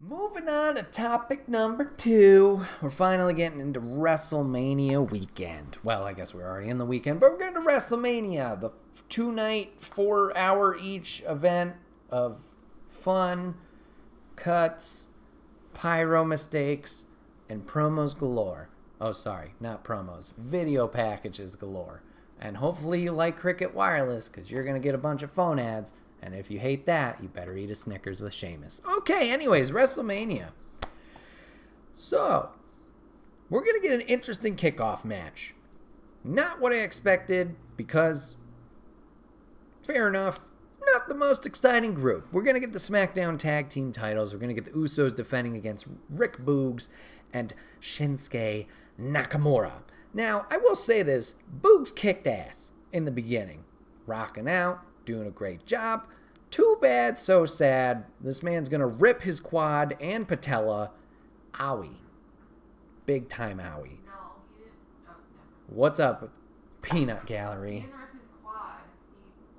Moving on to topic number 2. We're finally getting into Wrestlemania weekend. Well, I guess we're already in the weekend, but we're going to Wrestlemania, the 2-night, 4-hour each event of fun, cuts, pyro mistakes, and promos galore. Oh, sorry, not promos. Video packages galore. And hopefully you like Cricket Wireless, because you're going to get a bunch of phone ads. And if you hate that, you better eat a Snickers with Sheamus. Okay, anyways, WrestleMania. So, we're going to get an interesting kickoff match. Not what I expected, because, fair enough, not the most exciting group. We're going to get the SmackDown Tag Team titles. We're going to get the Usos defending against Rick Boogs and Shinsuke Nakamura. Now, I will say this. Boogs kicked ass in the beginning. Rocking out, doing a great job. Too bad, so sad. This man's going to rip his quad and patella. Owie. Big time owie. No, he didn't. Oh, never. What's up, Peanut He Gallery? didn't rip his quad.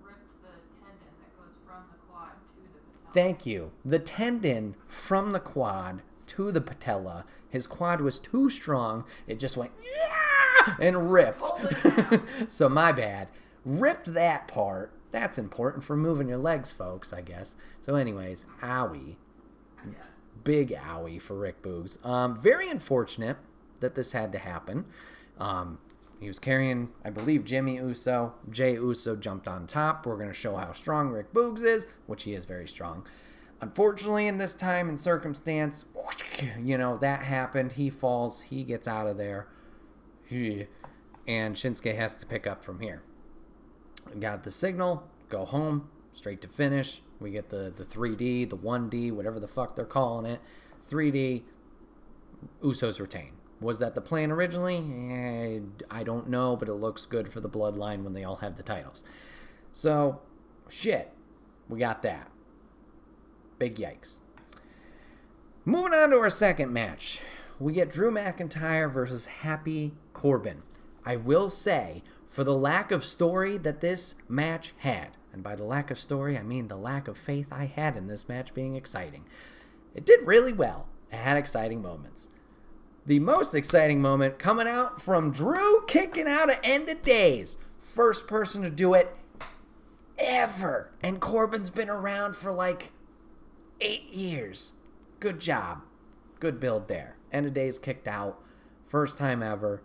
He ripped the tendon that goes from the quad to the patella. Thank you. The tendon from the quad to the patella. His quad was too strong. It just went and ripped. Hold it down. So my bad. Ripped that part. That's important for moving your legs, folks, I guess. So anyways, owie. Yes. Big owie for Rick Boogs. Very unfortunate that this had to happen. He was carrying, I believe, Jimmy Uso. Jey Uso jumped on top. We're going to show how strong Rick Boogs is, which he is very strong. Unfortunately, in this time and circumstance, that happened. He falls. He gets out of there. And Shinsuke has to pick up from here. Got the signal, go home, straight to finish. We get the 3D, the 1D, whatever the fuck they're calling it. 3D, Usos retain. Was that the plan originally? I don't know, but it looks good for the bloodline when they all have the titles. So, shit, we got that. Big yikes. Moving on to our second match. We get Drew McIntyre versus Happy Corbin. I will say, for the lack of story that this match had, and by the lack of story, I mean the lack of faith I had in this match being exciting, it did really well. It had exciting moments. The most exciting moment coming out from Drew kicking out at End of Days. First person to do it ever. And Corbin's been around for like 8 years. Good job. Good build there. End of Days kicked out. First time ever.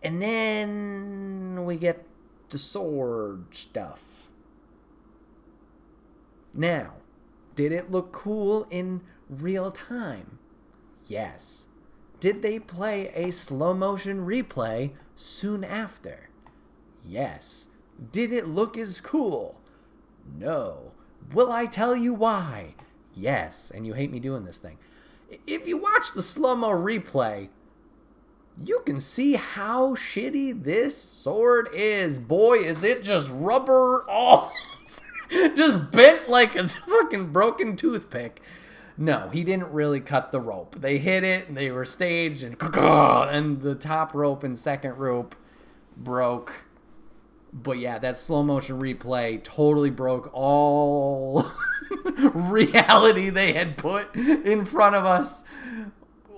And then we get the sword stuff. Now, did it look cool in real time? Yes. Did they play a slow motion replay soon after? Yes. Did it look as cool? No. Will I tell you why? Yes. And you hate me doing this thing. If you watch the slow-mo replay, you can see how shitty this sword is. Boy, is it just rubber all just bent like a fucking broken toothpick. No, he didn't really cut the rope. They hit it, and they were staged, and the top rope and second rope broke. But yeah, that slow motion replay totally broke all reality they had put in front of us.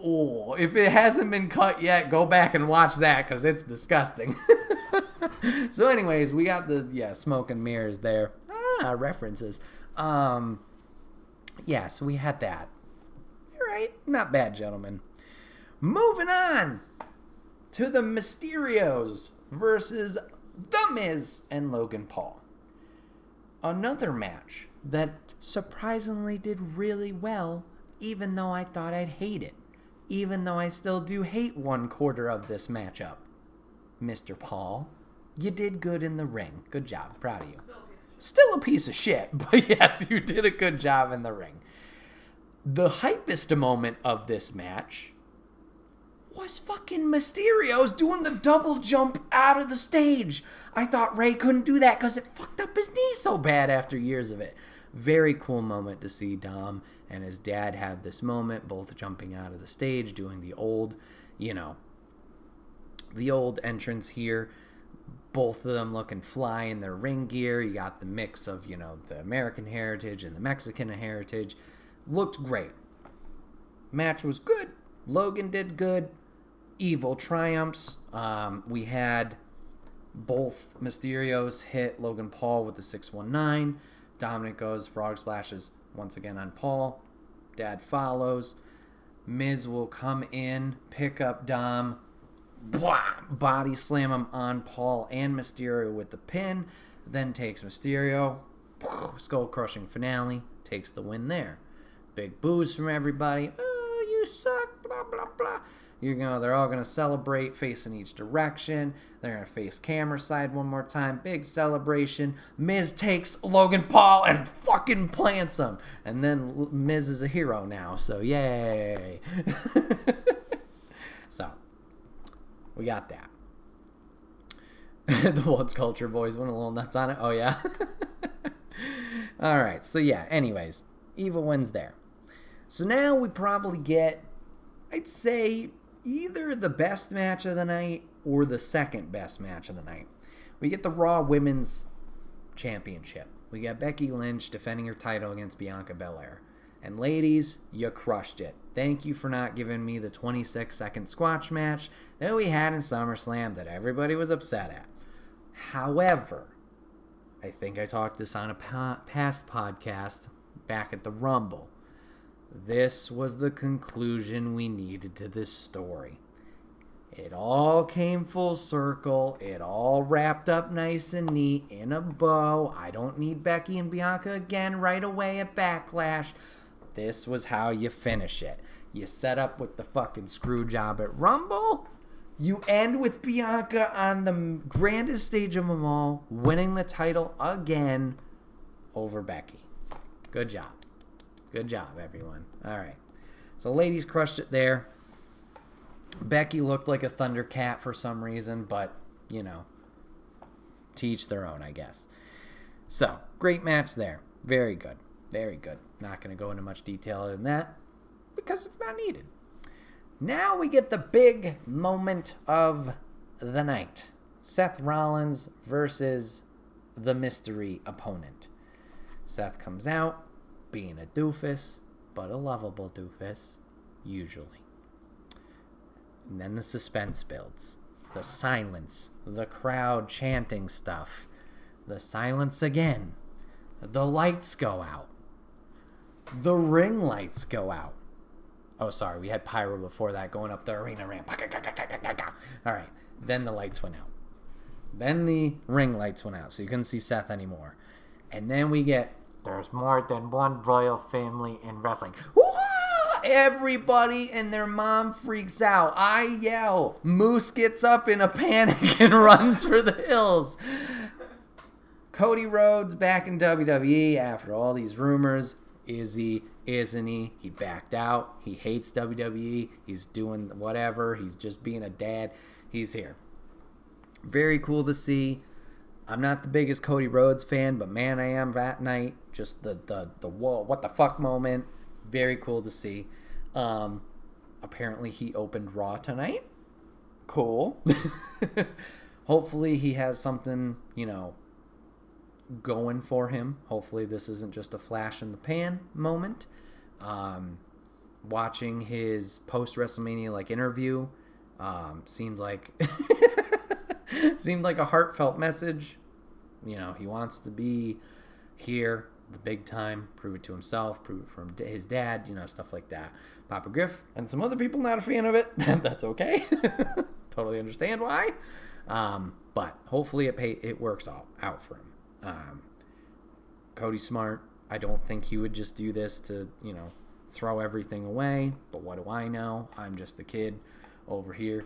Oh, if it hasn't been cut yet, go back and watch that because it's disgusting. So anyways, we got the smoke and mirrors there. References. So we had that. All right, not bad, gentlemen. Moving on to the Mysterios versus The Miz and Logan Paul. Another match that surprisingly did really well, even though I thought I'd hate it. Even though I still do hate 1/4 of this matchup. Mr. Paul, you did good in the ring. Good job. Proud of you. Still a piece of shit, but yes, you did a good job in the ring. The hypest moment of this match was fucking Mysterio's doing the double jump out of the stage. I thought Ray couldn't do that because it fucked up his knee so bad after years of it. Very cool moment to see Dom and his dad have this moment, both jumping out of the stage, doing the old entrance here. Both of them looking fly in their ring gear. You got the mix of, the American heritage and the Mexican heritage. looked great. Match was good. Logan did good. Evil triumphs. We had both Mysterios hit Logan Paul with the 619. Dominic goes frog splashes once again on Paul. Dad follows. Miz will come in, pick up Dom, blah, body slam him on Paul and Mysterio with the pin, then takes Mysterio, skull-crushing finale, takes the win there. Big boos from everybody. Oh, you suck, blah, blah, blah. They're all going to celebrate, facing each direction. They're going to face camera side one more time. Big celebration. Miz takes Logan Paul and fucking plants him. And then Miz is a hero now, so yay. So, we got that. The What's Culture boys went a little nuts on it. Oh, yeah. All right, so yeah, anyways, Evil wins there. So now we probably get, I'd say, either the best match of the night or the second best match of the night. We get the Raw Women's Championship. We got Becky Lynch defending her title against Bianca Belair. And ladies, you crushed it. Thank you for not giving me the 26-second squash match that we had in SummerSlam that everybody was upset at. However, I think I talked this on a past podcast back at the Rumble. This was the conclusion we needed to this story. It all came full circle. It all wrapped up nice and neat in a bow. I don't need Becky and Bianca again right away at Backlash. This was how you finish it. You set up with the fucking screw job at Rumble. You end with Bianca on the grandest stage of them all, winning the title again over Becky. Good job. Good job, everyone. All right. So ladies crushed it there. Becky looked like a Thundercat for some reason, but, you know, to each their own, I guess. So, great match there. Very good. Very good. Not going to go into much detail other than that because it's not needed. Now we get the big moment of the night. Seth Rollins versus the mystery opponent. Seth comes out, being a doofus, but a lovable doofus, usually. And then the suspense builds. The silence. The crowd chanting stuff. The silence again. The lights go out. The ring lights go out. Oh, sorry, we had pyro before that going up the arena ramp. All right, then the lights went out. Then the ring lights went out, so you couldn't see Seth anymore. And then we get, there's more than one royal family in wrestling. Everybody and their mom freaks out. I yell. Moose gets up in a panic and runs for the hills. Cody Rhodes back in WWE after all these rumors. Is he? Isn't he? He backed out. He hates WWE. He's doing whatever. He's just being a dad. He's here. Very cool to see. I'm not the biggest Cody Rhodes fan, but man, I am that night. Just the whoa, what the fuck moment. Very cool to see. Apparently he opened Raw tonight. Cool. Hopefully he has something, you know, going for him. Hopefully this isn't just a flash in the pan moment. Watching his post WrestleMania interview seemed like a heartfelt message. You know, he wants to be here, the big time, prove it to himself, prove it from his dad, you know, stuff like that. Papa Griff and some other people not a fan of it. That's okay. Totally understand why. But hopefully it works out for him. Cody's smart. I don't think he would just do this to, you know, throw everything away. But what do I know? I'm just a kid over here.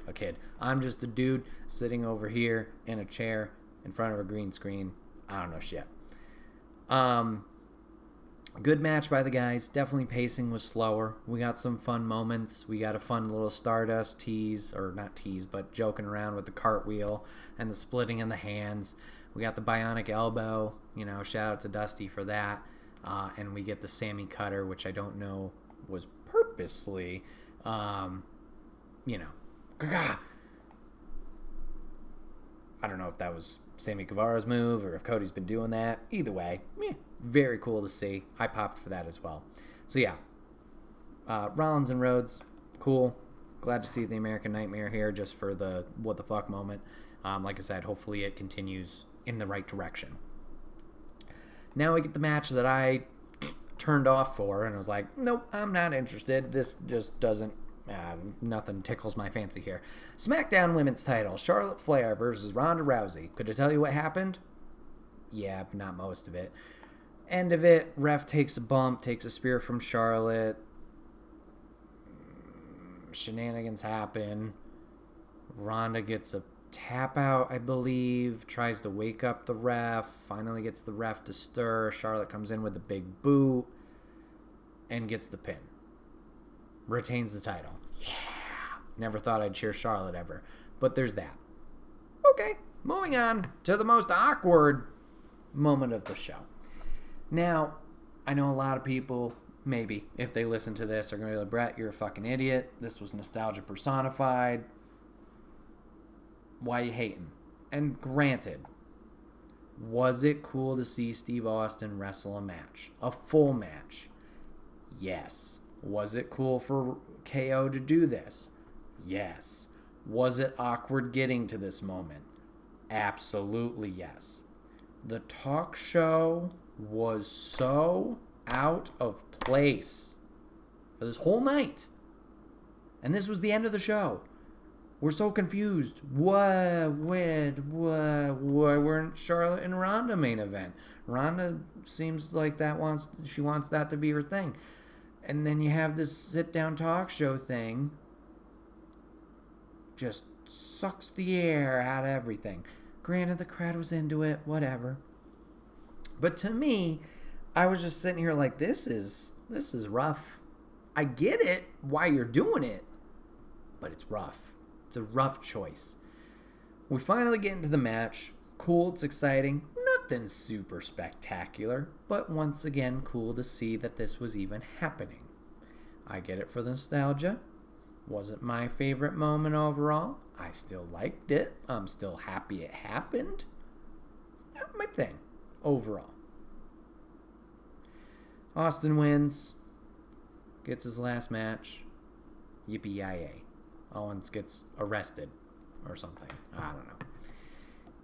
I'm just a dude sitting over here in a chair in front of a green screen. I don't know shit. Good match by the guys. Definitely pacing was slower. We got some fun moments. We got a fun little Stardust tease, or not tease, but joking around with the cartwheel and the splitting in the hands. We got the bionic elbow. You know, shout out to Dusty for that. And we get the Sammy Cutter, which I don't know was purposely, you know, I don't know if that was Sammy Guevara's move or if Cody's been doing that. Either way, very cool to see. I popped for that as well. So yeah, Rollins and Rhodes, cool. Glad to see the American Nightmare here just for the what the fuck moment. Like I said, hopefully it continues in the right direction. Now we get the match that I turned off for, and I was like, nope, I'm not interested. This just doesn't, nothing tickles my fancy here. SmackDown Women's title, Charlotte Flair versus Ronda Rousey. Could I tell you what happened? Yeah, but not most of it. End of it, ref takes a bump, takes a spear from Charlotte. Shenanigans happen. Ronda gets a tap out, I believe. Tries to wake up the ref. Finally gets the ref to stir. Charlotte comes in with a big boot and gets the pin. Retains the title. Yeah. Never thought I'd cheer Charlotte ever. But there's that. Okay, moving on to the most awkward moment of the show. Now, I know a lot of people, maybe, if they listen to this, are going to be like, Bret, you're a fucking idiot. This was nostalgia personified. Why you hating? And granted, was it cool to see Steve Austin wrestle a match? A full match? Yes. Was it cool for KO to do this? Yes. Was it awkward getting to this moment? Absolutely yes. The talk show was so out of place for this whole night. And this was the end of the show. We're so confused. Why weren't Charlotte and Ronda main event? Ronda seems like she wants that to be her thing. And then you have this sit-down talk show thing. Just sucks the air out of everything. Granted, the crowd was into it, whatever. But to me, I was just sitting here like, this is rough. I get it, why you're doing it, but it's rough. It's a rough choice. We finally get into the match. Cool, it's exciting. Nothing super spectacular, but once again, cool to see that this was even happening. I get it for the nostalgia. Wasn't my favorite moment overall. I still liked it. I'm still happy it happened. Not my thing overall. Austin wins. Gets his last match. Yippee-yi-yay. Owens gets arrested or something. I don't know.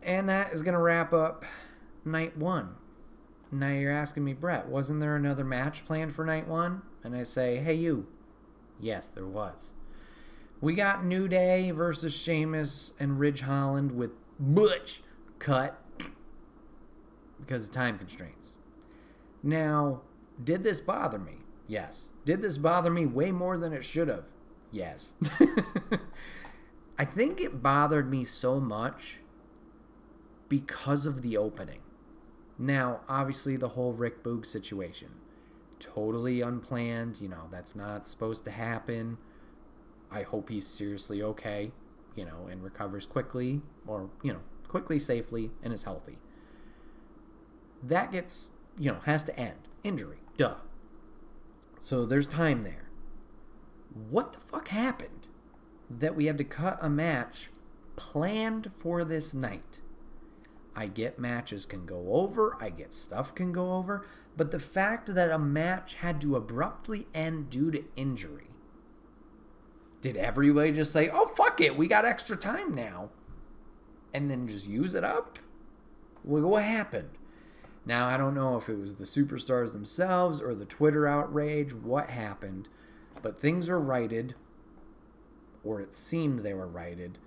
And that is going to wrap up night one. Now you're asking me, Bret, wasn't there another match planned for night one? And I say, hey, you. Yes, there was. We got New Day versus Sheamus and Ridge Holland with Butch cut because of time constraints. Now, did this bother me? Yes. Did this bother me way more than it should have? Yes. I think it bothered me so much because of the opening. Now, obviously, the whole Rick Boog situation. Totally unplanned. That's not supposed to happen. I hope he's seriously okay, and recovers quickly or, quickly, safely, and is healthy. That gets, has to end. Injury. Duh. So there's time there. What the fuck happened that we had to cut a match planned for this night? I get matches can go over. I get stuff can go over. But the fact that a match had to abruptly end due to injury. Did everybody just say, oh, fuck it, we got extra time now, and then just use it up? Well, what happened? Now, I don't know if it was the superstars themselves or the Twitter outrage, what happened, but things were righted, or it seemed they were righted,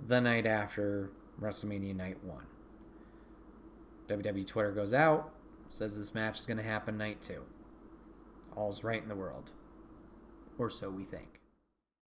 the night after WrestleMania Night 1. WWE Twitter goes out, says this match is going to happen night 2. All's right in the world. Or so we think.